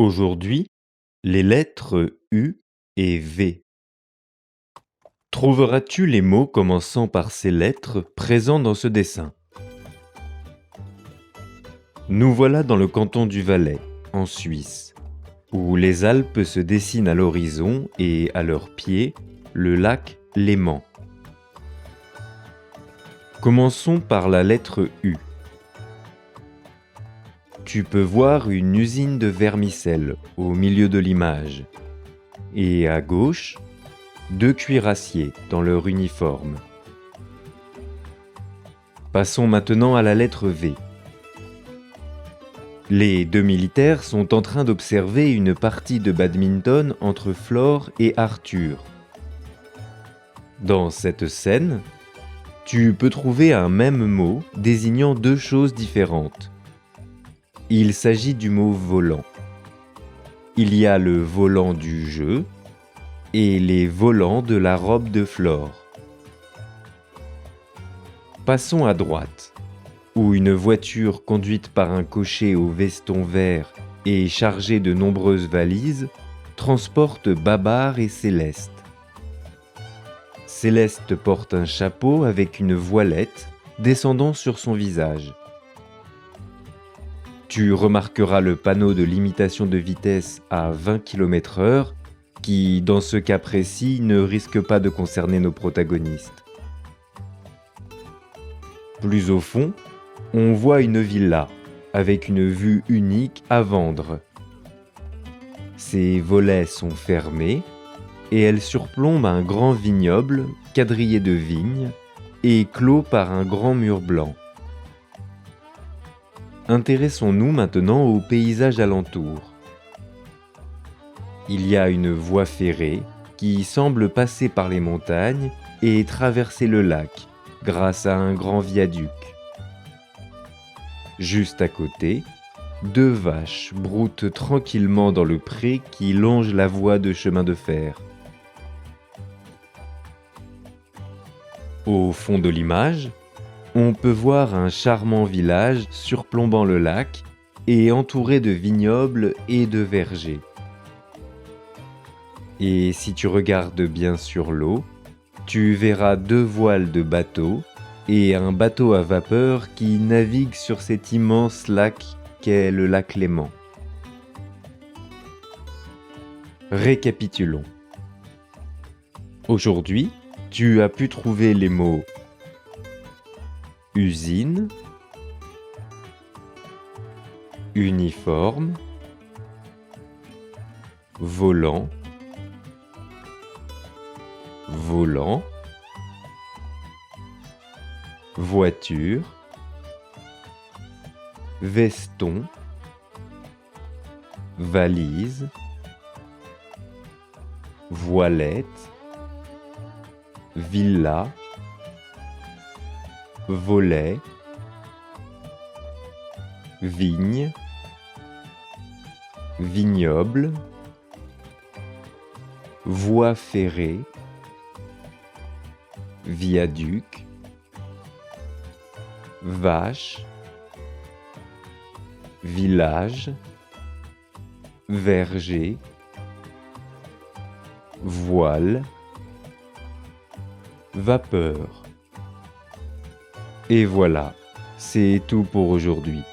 Aujourd'hui, les lettres U et V. Trouveras-tu les mots commençant par ces lettres présents dans ce dessin? Nous voilà dans le canton du Valais, en Suisse, où les Alpes se dessinent à l'horizon et à leurs pieds, le lac Léman. Commençons par la lettre U. Tu peux voir une usine de vermicelles au milieu de l'image. Et à gauche, deux cuirassiers dans leur uniforme. Passons maintenant à la lettre V. Les deux militaires sont en train d'observer une partie de badminton entre Flore et Arthur. Dans cette scène, tu peux trouver un même mot désignant deux choses différentes. Il s'agit du mot volant. Il y a le volant du jeu et les volants de la robe de Flore. Passons à droite, où une voiture conduite par un cocher au veston vert et chargée de nombreuses valises transporte Babar et Céleste. Céleste porte un chapeau avec une voilette descendant sur son visage. Tu remarqueras le panneau de limitation de vitesse à 20 km/h qui, dans ce cas précis, ne risque pas de concerner nos protagonistes. Plus au fond, on voit une villa avec une vue unique à vendre. Ses volets sont fermés et elle surplombe un grand vignoble quadrillé de vignes et clos par un grand mur blanc. Intéressons-nous maintenant au paysage alentour. Il y a une voie ferrée qui semble passer par les montagnes et traverser le lac grâce à un grand viaduc. Juste à côté, deux vaches broutent tranquillement dans le pré qui longe la voie de chemin de fer. Au fond de l'image, on peut voir un charmant village surplombant le lac et entouré de vignobles et de vergers. Et si tu regardes bien sur l'eau, tu verras deux voiles de bateaux et un bateau à vapeur qui navigue sur cet immense lac qu'est le lac Léman. Récapitulons. Aujourd'hui, tu as pu trouver les mots usine, uniforme, volant, volant, voiture, veston, valise, voilette, villa, volet, vigne, vignoble, voie ferrée, viaduc, vache, village, verger, voile, vapeur. Et voilà, c'est tout pour aujourd'hui.